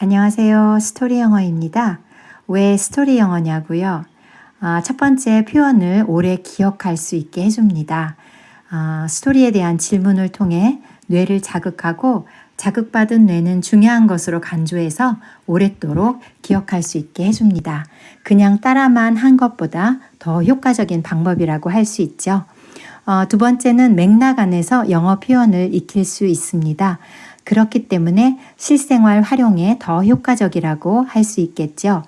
안녕하세요. 스토리 영어입니다. 왜 스토리 영어냐고요? 첫 번째 표현을 오래 기억할 수 있게 해줍니다. 스토리에 대한 질문을 통해 뇌를 자극하고 자극받은 뇌는 중요한 것으로 간주해서 오랫도록 기억할 수 있게 해줍니다. 그냥 따라만 한 것보다 더 효과적인 방법이라고 할 수 있죠. 두 번째는 맥락 안에서 영어 표현을 익힐 수 있습니다. 그렇기 때문에 실생활 활용에 더 효과적이라고 할 수 있겠죠.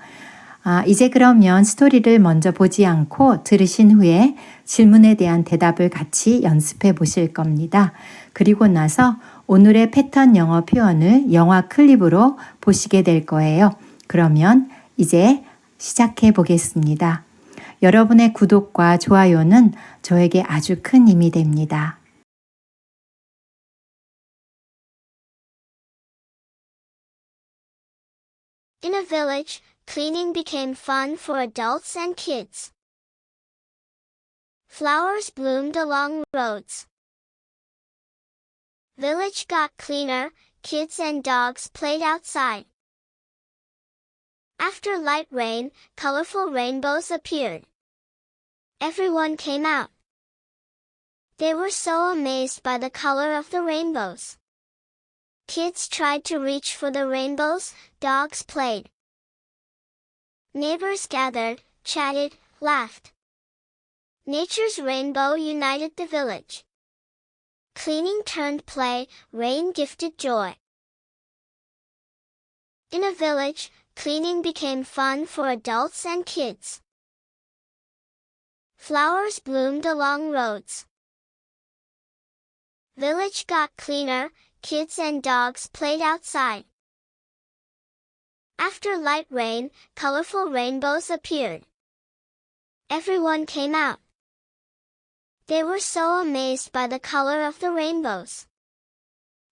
이제 그러면 스토리를 먼저 보지 않고 들으신 후에 질문에 대한 대답을 같이 연습해 보실 겁니다. 그리고 나서 오늘의 패턴 영어 표현을 영화 클립으로 보시게 될 거예요. 그러면 이제 시작해 보겠습니다. 여러분의 구독과 좋아요는 저에게 아주 큰 힘이 됩니다. In a village, cleaning became fun for adults and kids. Flowers bloomed along roads. Village got cleaner, kids and dogs played outside. After light rain, colorful rainbows appeared. Everyone came out. They were so amazed by the color of the rainbows. Kids tried to reach for the rainbows, dogs played. Neighbors gathered, chatted, laughed. Nature's rainbow united the village. Cleaning turned play, rain gifted joy. In a village, cleaning became fun for adults and kids. Flowers bloomed along roads. Village got cleaner, kids and dogs played outside. After light rain, colorful rainbows appeared. Everyone came out. They were so amazed by the color of the rainbows.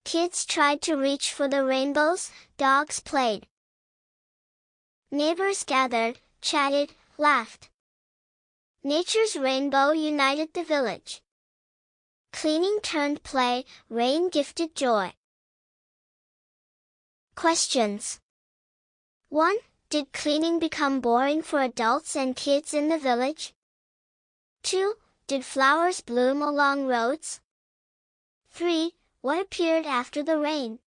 Kids tried to reach for the rainbows, dogs played. Neighbors gathered, chatted, laughed. Nature's rainbow united the village. Cleaning turned play, rain gifted joy. Questions. 1. Did cleaning become boring for adults and kids in the village? 2. Did flowers bloom along roads? 3. What appeared after the rain?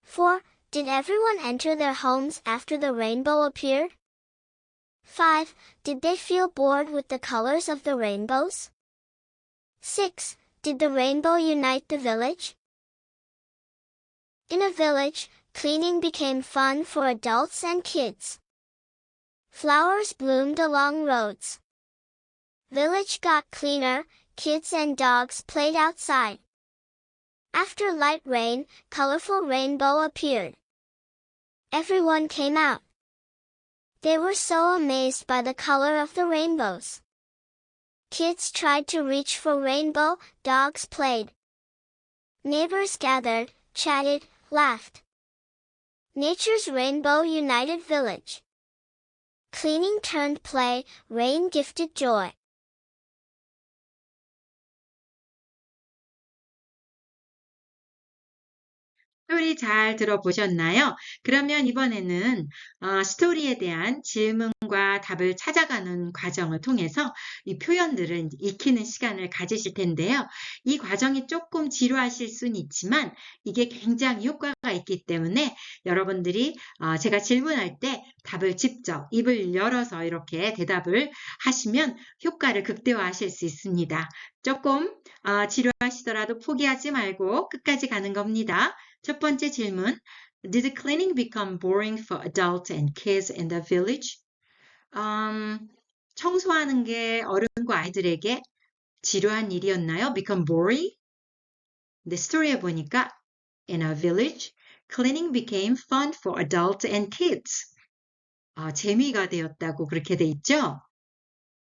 4. Did everyone enter their homes after the rainbow appeared? 5. Did they feel bored with the colors of the rainbows? 6. Did the rainbow unite the village? In a village, cleaning became fun for adults and kids. Flowers bloomed along roads. Village got cleaner, kids and dogs played outside. After light rain, colorful rainbow appeared. Everyone came out. They were so amazed by the color of the rainbows. Kids tried to reach for rainbow, dogs played. Neighbors gathered, chatted, laughed. Nature's rainbow united village. Cleaning turned play, rain gifted joy. 스토리 잘 들어보셨나요? 그러면 이번에는 스토리에 대한 질문과 답을 찾아가는 과정을 통해서 이 표현들을 익히는 시간을 가지실 텐데요. 이 과정이 조금 지루하실 수는 있지만 이게 굉장히 효과가 있기 때문에 여러분들이 제가 질문할 때 답을 직접 입을 열어서 이렇게 대답을 하시면 효과를 극대화하실 수 있습니다. 조금 지루하시더라도 포기하지 말고 끝까지 가는 겁니다. 첫 번째 질문. Did cleaning become boring for adults and kids in the village? 청소하는 게 어른과 아이들에게 지루한 일이었나요? Become boring? 근데 스토리에 보니까 In a village, cleaning became fun for adults and kids. 재미가 되었다고 그렇게 돼 있죠?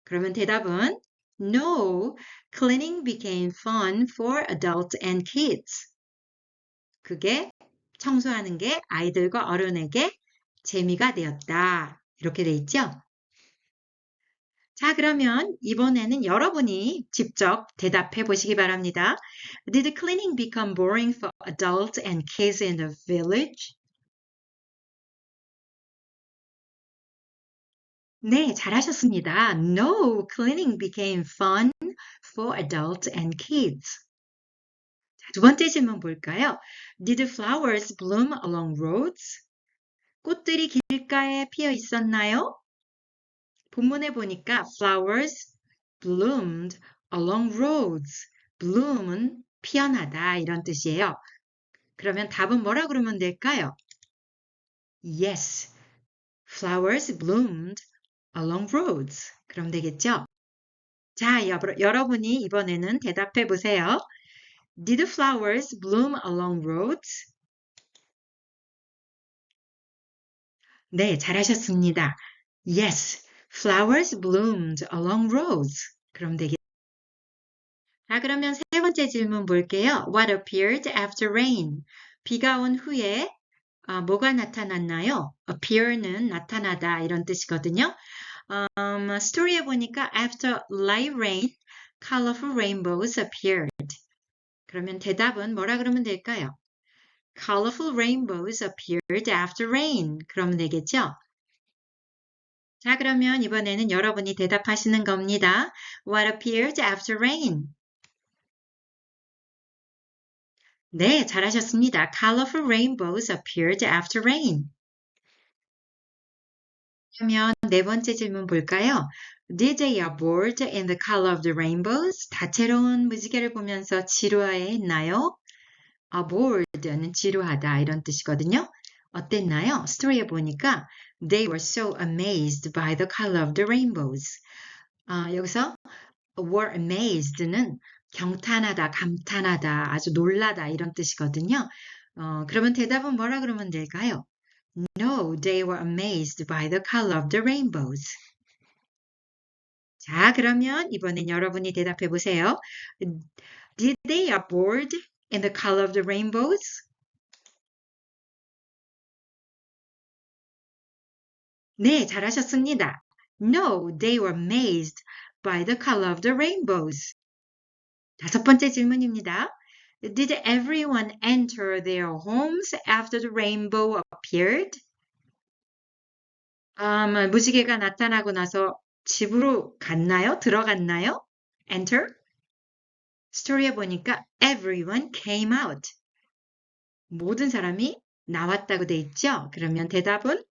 그러면 대답은 No, cleaning became fun for adults and kids. 그게 청소하는 게 아이들과 어른에게 재미가 되었다. 이렇게 돼 있죠? 자, 그러면 이번에는 여러분이 직접 대답해 보시기 바랍니다. Did cleaning become boring for adults and kids in the village? 네, 잘하셨습니다. No, cleaning became fun for adults and kids. 자, 두 번째 질문 볼까요? Did flowers bloom along roads? 꽃들이 길가에 피어 있었나요? 본문에 보니까 flowers bloomed along roads. bloom은 피어나다 이런 뜻이에요. 그러면 답은 뭐라 그러면 될까요? Yes, flowers bloomed along roads. 그럼 되겠죠? 자, 여러분이 이번에는 대답해 보세요. Did flowers bloom along roads? 네, 잘하셨습니다. Yes, flowers bloomed along roads. 그럼 되겠죠? 자, 그러면 세 번째 질문 볼게요. What appeared after rain? 비가 온 후에 뭐가 나타났나요? appear는 나타나다 이런 뜻이거든요. 스토리에 보니까 after light rain, colorful rainbows appeared. 그러면 대답은 뭐라 그러면 될까요? Colorful rainbows appeared after rain. 그러면 되겠죠? 자, 그러면 이번에는 여러분이 대답하시는 겁니다. What appeared after rain? 네, 잘하셨습니다. Colorful rainbows appeared after rain. 그러면 네 번째 질문 볼까요? Did they are bored in the color of the rainbows? 다채로운 무지개를 보면서 지루해했나요? bored는 지루하다 이런 뜻이거든요. 어땠나요? 스토리에 보니까 They were so amazed by the color of the rainbows. 여기서 were amazed는 경탄하다, 감탄하다, 아주 놀라다 이런 뜻이거든요. 그러면 대답은 뭐라 그러면 될까요? No, they were amazed by the color of the rainbows. 자, 그러면 이번엔 여러분이 대답해 보세요. Did they are bored in the color of the rainbows? 네, 잘하셨습니다. No, they were amazed by the color of the rainbows. 다섯 번째 질문입니다. Did everyone enter their homes after the rainbow appeared? 무지개가 나타나고 나서 집으로 갔나요? 들어갔나요? Enter? 스토리에 보니까 everyone came out. 모든 사람이 나왔다고 돼 있죠? 그러면 대답은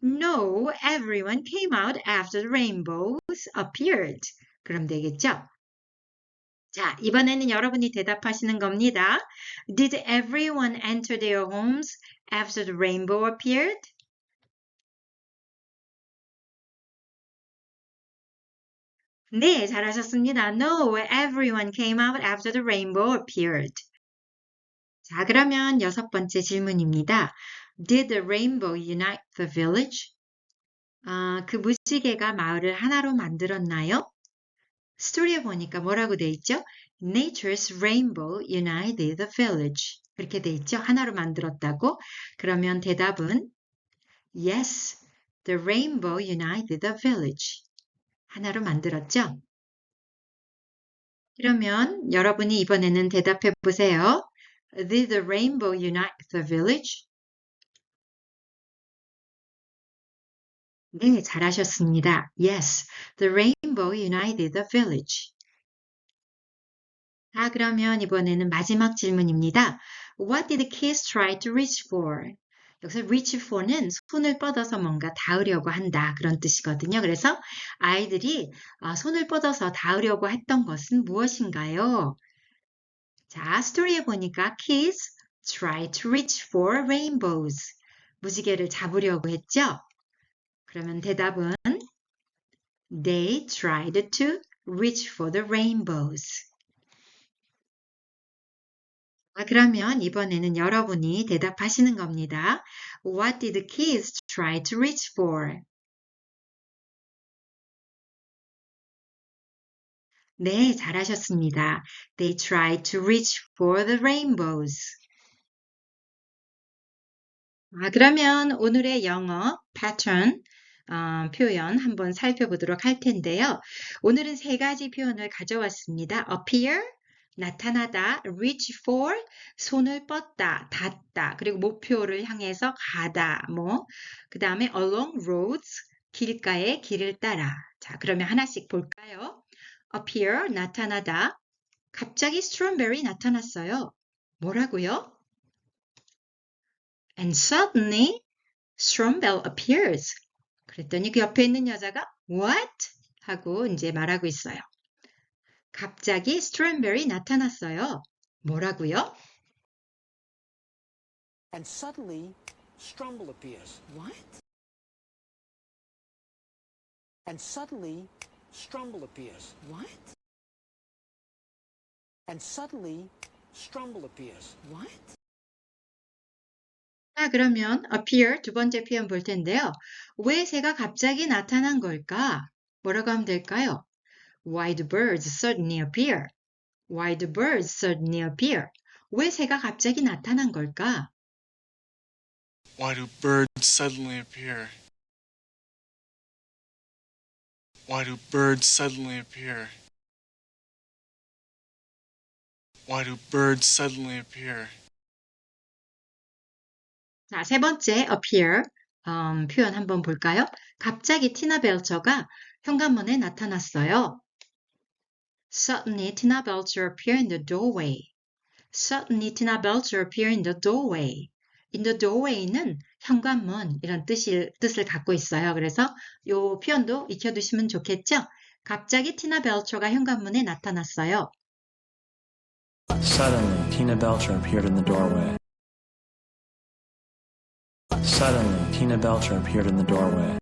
No, everyone came out after the rainbows appeared. 그럼 되겠죠? 자, 이번에는 여러분이 대답하시는 겁니다. Did everyone enter their homes after the rainbow appeared? 네, 잘하셨습니다. No, everyone came out after the rainbow appeared. 자, 그러면 여섯 번째 질문입니다. Did the rainbow unite the village? 그 무지개가 마을을 하나로 만들었나요? 스토리에 보니까 뭐라고 돼 있죠? Nature's rainbow united the village. 그렇게 돼 있죠? 하나로 만들었다고. 그러면 대답은 Yes, the rainbow united the village. 하나로 만들었죠? 그러면 여러분이 이번에는 대답해 보세요. Did the rainbow unite the village? 네, 잘하셨습니다. Yes, the rainbow united the village. 자, 그러면 이번에는 마지막 질문입니다. What did the kids try to reach for? 여기서 reach for는 손을 뻗어서 뭔가 닿으려고 한다 그런 뜻이거든요. 그래서 아이들이 손을 뻗어서 닿으려고 했던 것은 무엇인가요? 자, 스토리에 보니까 kids try to reach for rainbows. 무지개를 잡으려고 했죠? 그러면 대답은 They tried to reach for the rainbows. 그러면 이번에는 여러분이 대답하시는 겁니다. What did the kids try to reach for? 네, 잘하셨습니다. They tried to reach for the rainbows. 그러면 오늘의 영어 패턴 표현 한번 살펴보도록 할 텐데요. 오늘은 세 가지 표현을 가져왔습니다. appear, 나타나다, reach for, 손을 뻗다, 닿다, 그리고 목표를 향해서 가다, 그 다음에 along roads, 길가에 길을 따라. 자, 그러면 하나씩 볼까요? appear, 나타나다. 갑자기 strawberry 나타났어요. 뭐라고요? And suddenly, strawberry appears. 그랬더니 그 옆에 있는 여자가 what? 하고 이제 말하고 있어요. 갑자기 strawberry 나타났어요. 뭐라고요? And suddenly, Strumble appears. What? And suddenly, Strumble appears. What? And suddenly, Strumble appears. What? 자, 그러면 appear 두 번째 표현 볼 텐데요. 왜 새가 갑자기 나타난 걸까? 뭐라고 하면 될까요? Why do birds suddenly appear? Why do birds suddenly appear? 왜 새가 갑자기 나타난 걸까? Why do birds suddenly appear? Why do birds suddenly appear? Why do birds suddenly appear? 자, 세 번째 appear 표현 한번 볼까요? 갑자기 티나 벨처가 현관문에 나타났어요. Suddenly Tina Belcher appeared in the doorway. Suddenly Tina Belcher appeared in the doorway. In the doorway는 현관문 이런 뜻을 갖고 있어요. 그래서 이 표현도 익혀두시면 좋겠죠? 갑자기 티나 벨처가 현관문에 나타났어요. Suddenly, Tina Belcher appeared in the doorway. Suddenly, Tina Belcher appeared in the doorway.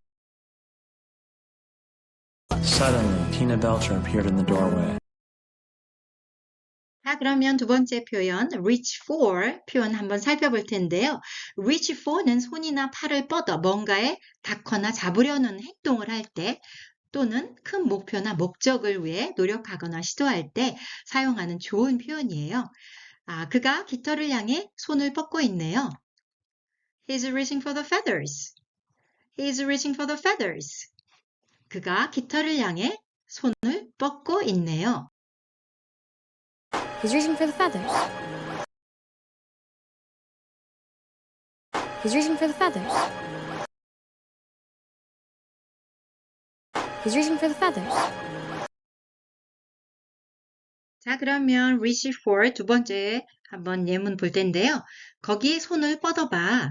Suddenly, Tina Belcher appeared in the doorway. 자, 그러면 두 번째 표현 reach for 표현 한번 살펴볼 텐데요. reach for는 손이나 팔을 뻗어 뭔가에 닿거나 잡으려는 행동을 할 때 또는 큰 목표나 목적을 위해 노력하거나 시도할 때 사용하는 좋은 표현이에요. 아, 그가 깃털을 향해 손을 뻗고 있네요. He's reaching for the feathers. He's reaching for the feathers. 그가 깃털을 향해 손을 뻗고 있네요. He's reaching for the feathers. He's reaching for the feathers. He's reaching for the feathers. 자, 그러면 reach for 두 번째 한번 예문 볼 텐데요. 거기에 손을 뻗어봐.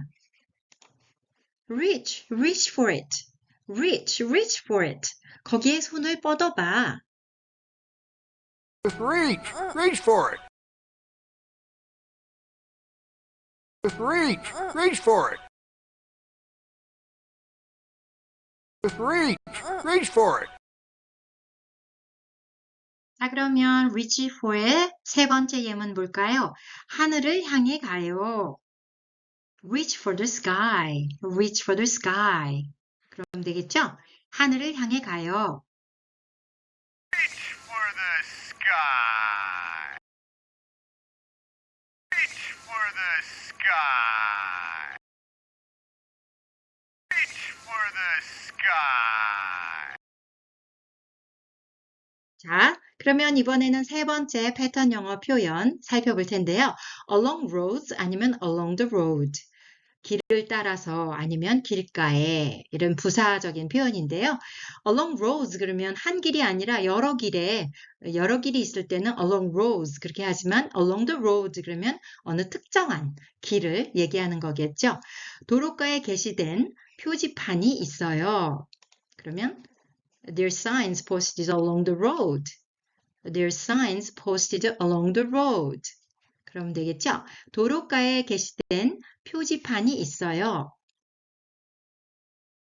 reach for it. reach for it. 거기에 손을 뻗어봐. Just reach for it. Just reach for it. Just reach for it. 자, 그러면 reach for의 세 번째 예문 볼까요? 하늘을 향해 가요. reach for the sky. reach for the sky. 그럼 되겠죠? 하늘을 향해 가요. Reach for the sky. Reach for the sky. Reach for the sky. 자, 그러면 이번에는 세 번째 패턴 영어 표현 살펴볼 텐데요. along roads 아니면 along the road. 길을 따라서 아니면 길가에 이런 부사적인 표현인데요. along roads 그러면 한 길이 아니라 여러 길이 있을 때는 along roads 그렇게 하지만 along the road 그러면 어느 특정한 길을 얘기하는 거겠죠. 도로가에 게시된 표지판이 있어요. 그러면 There are signs posted along the road. There are signs posted along the road. 그럼 되겠죠? 도로가에 게시된 표지판이 있어요.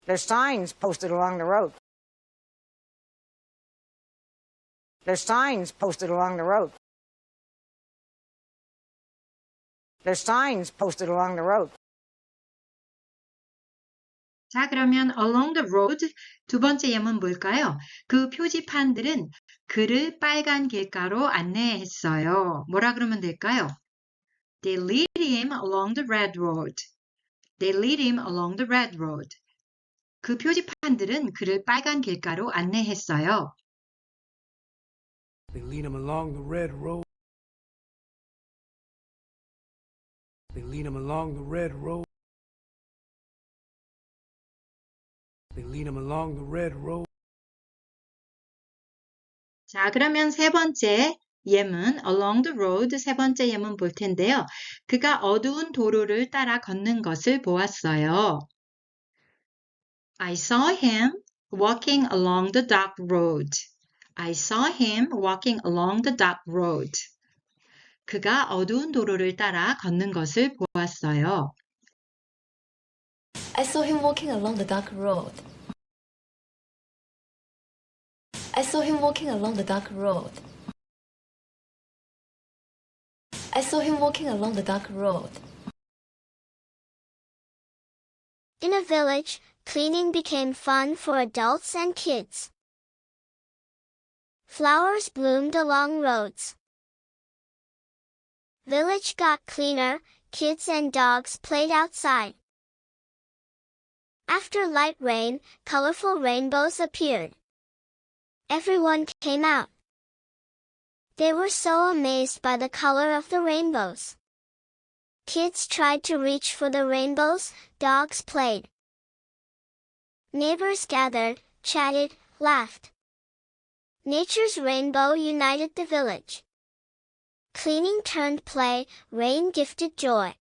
There's signs posted along the road. There's signs posted along the road. There's signs posted along the road. 자, 그러면 along the road 두 번째 예문 뭘까요? 그 표지판들은 그를 빨간 길가로 안내했어요. 뭐라 그러면 될까요? They lead him along the red road. They lead him along the red road. 그 표지판들은 그를 빨간 길가로 안내했어요. They lead him along the red road. They lead him along the red road. They lead him along the red road. 자, 그러면 세 번째 예문 along the road 세 번째 예문 볼 텐데요. 그가 어두운 도로를 따라 걷는 것을 보았어요. I saw him walking along the dark road. I saw him walking along the dark road. 그가 어두운 도로를 따라 걷는 것을 보았어요. I saw him walking along the dark road. I saw him walking along the dark road. I saw him walking along the dark road. In a village, cleaning became fun for adults and kids. Flowers bloomed along roads. Village got cleaner, kids and dogs played outside. After light rain, colorful rainbows appeared. Everyone came out. They were so amazed by the color of the rainbows. Kids tried to reach for the rainbows, dogs played. Neighbors gathered, chatted, laughed. Nature's rainbow united the village. Cleaning turned play, rain gifted joy.